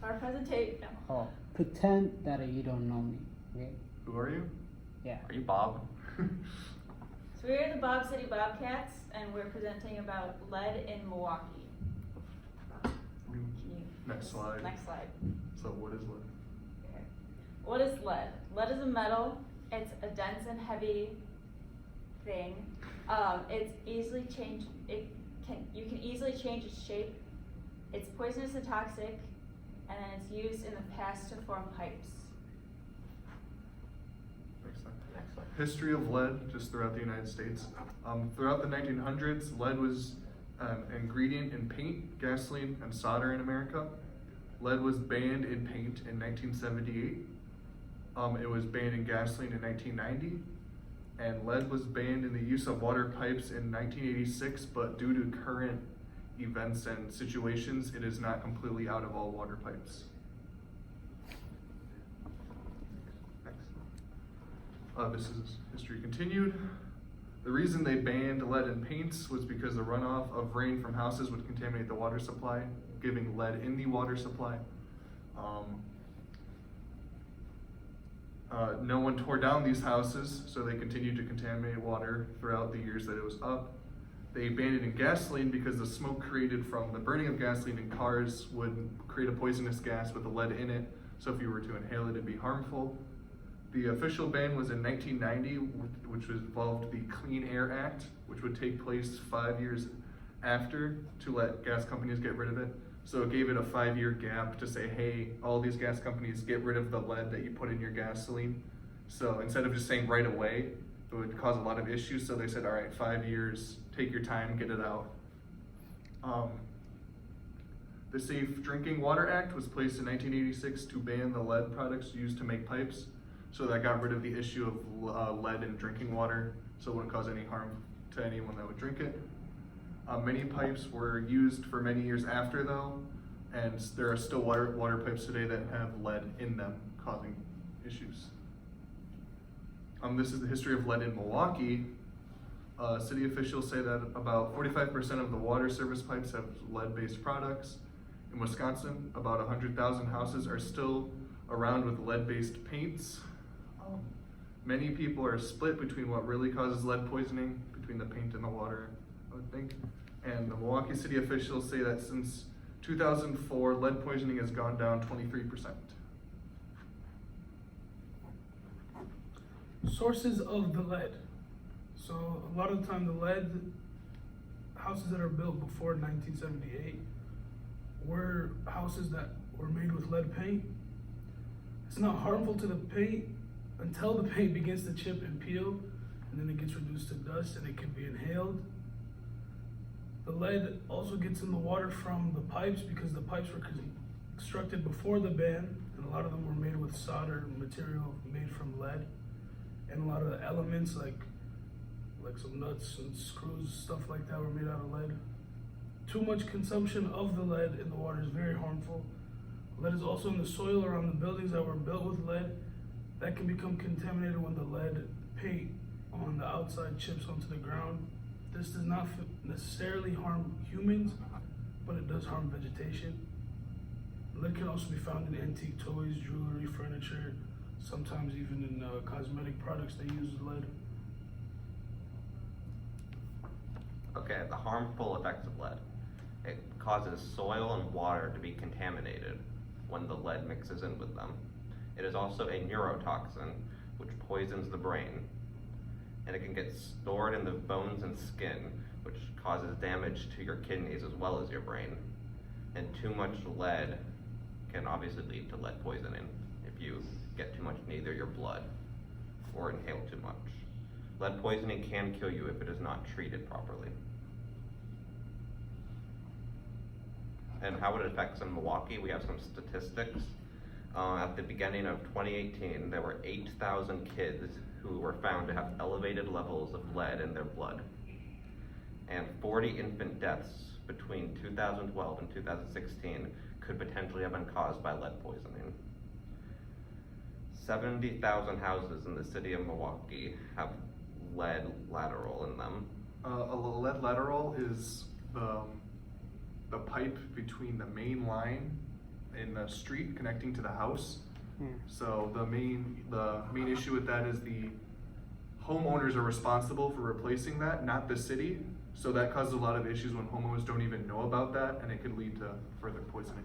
our presentation. No. Oh, pretend that you don't know me. Okay? Who are you? Yeah. Are you Bob? So we're the Bob City Bobcats, and we're presenting about lead in Milwaukee. Next slide. Next slide. So what is lead? Okay. What is lead? Lead is a metal. It's a dense and heavy thing. It's easily changed. You can easily change its shape. It's poisonous and toxic, and then it's used in the past to form pipes. Next slide. History of lead, just throughout the United States. Throughout the 1900s, lead was an ingredient in paint, gasoline, and solder in America. Lead was banned in paint in 1978. It was banned in gasoline in 1990. And lead was banned in the use of water pipes in 1986, but due to current events and situations, it is not completely out of all water pipes. This is history continued. The reason they banned lead in paints was because the runoff of rain from houses would contaminate the water supply, giving lead in the water supply. No one tore down these houses, so they continued to contaminate water throughout the years that it was up. They banned it in gasoline because the smoke created from the burning of gasoline in cars would create a poisonous gas with the lead in it, so if you were to inhale it, it'd be harmful. The official ban was in 1990, which involved the Clean Air Act, which would take place 5 years after to let gas companies get rid of it. So it gave it a 5-year gap to say, hey, all these gas companies get rid of the lead that you put in your gasoline. So instead of just saying right away, it would cause a lot of issues. So they said, all right, 5 years, take your time, get it out. The Safe Drinking Water Act was placed in 1986 to ban the lead products used to make pipes. So that got rid of the issue of lead in drinking water, so it wouldn't cause any harm to anyone that would drink it. Many pipes were used for many years after though, and there are still water pipes today that have lead in them, causing issues. This is the history of lead in Milwaukee. City officials say that about 45% of the water service pipes have lead-based products. In Wisconsin, about 100,000 houses are still around with lead-based paints. Many people are split between what really causes lead poisoning, between the paint and the water, I would think. And the Milwaukee city officials say that since 2004, lead poisoning has gone down 23%. Sources of the lead. So a lot of the time the lead houses that are built before 1978 were houses that were made with lead paint. It's not harmful to the paint until the paint begins to chip and peel, and then it gets reduced to dust and it can be inhaled. The lead also gets in the water from the pipes because the pipes were constructed before the ban, and a lot of them were made with solder material made from lead. And a lot of the elements like some nuts and screws, stuff like that, were made out of lead. Too much consumption of the lead in the water is very harmful. Lead is also in the soil around the buildings that were built with lead. That can become contaminated when the lead paint on the outside chips onto the ground. This does not necessarily harm humans, but it does harm vegetation. Lead can also be found in antique toys, jewelry, furniture, sometimes even in cosmetic products they use lead. Okay, the harmful effects of lead. It causes soil and water to be contaminated when the lead mixes in with them. It is also a neurotoxin, which poisons the brain. And it can get stored in the bones and skin, which causes damage to your kidneys as well as your brain. And too much lead can obviously lead to lead poisoning if you get too much in either your blood or inhale too much. Lead poisoning can kill you if it is not treated properly. And how it affects in Milwaukee, we have some statistics. At the beginning of 2018, there were 8,000 kids who were found to have elevated levels of lead in their blood. And 40 infant deaths between 2012 and 2016 could potentially have been caused by lead poisoning. 70,000 houses in the city of Milwaukee have lead lateral in them. A lead lateral is the pipe between the main line in the street connecting to the house. Yeah. So the main issue with that is the homeowners are responsible for replacing that, not the city. So that causes a lot of issues when homeowners don't even know about that, and it could lead to further poisoning.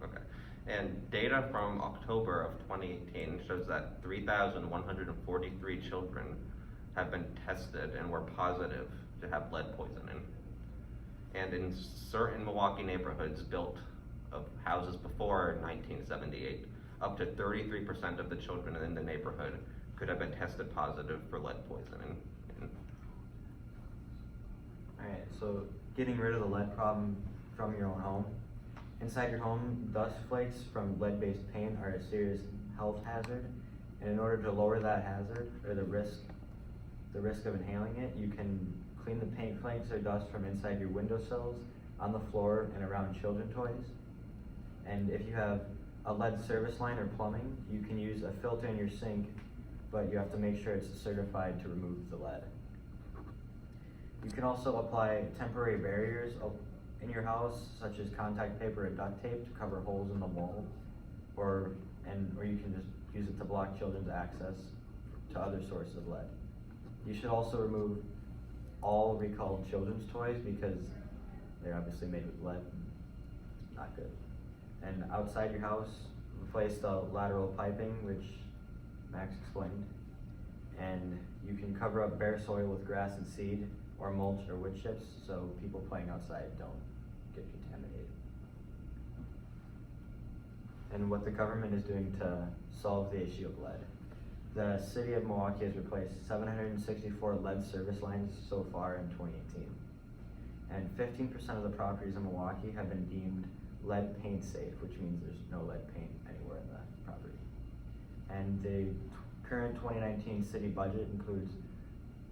Okay, and data from October of 2018 shows that 3,143 children have been tested and were positive to have lead poisoning. And in certain Milwaukee neighborhoods built of houses before 1978, up to 33% of the children in the neighborhood could have been tested positive for lead poisoning. Alright, so getting rid of the lead problem from your own home. Inside your home, dust flakes from lead-based paint are a serious health hazard, and in order to lower that hazard, or the risk of inhaling it, you can clean the paint flakes or dust from inside your windowsills, on the floor, and around children's toys. And if you have a lead service line or plumbing, you can use a filter in your sink, but you have to make sure it's certified to remove the lead. You can also apply temporary barriers in your house, such as contact paper or duct tape to cover holes in the wall, or you can just use it to block children's access to other sources of lead. You should also remove all recalled children's toys because they're obviously made with lead. Not good. And outside your house, replace the lateral piping, which Max explained. And you can cover up bare soil with grass and seed, or mulch or wood chips, so people playing outside don't get contaminated. And what the government is doing to solve the issue of lead. The city of Milwaukee has replaced 764 lead service lines so far in 2018. And 15% of the properties in Milwaukee have been deemed lead paint safe, which means there's no lead paint anywhere in the property. And the current 2019 city budget includes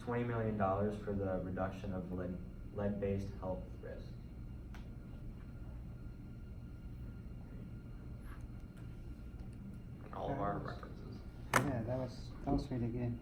$20 million for the reduction of lead-based health risks. And all of our references. Yeah, that was really good.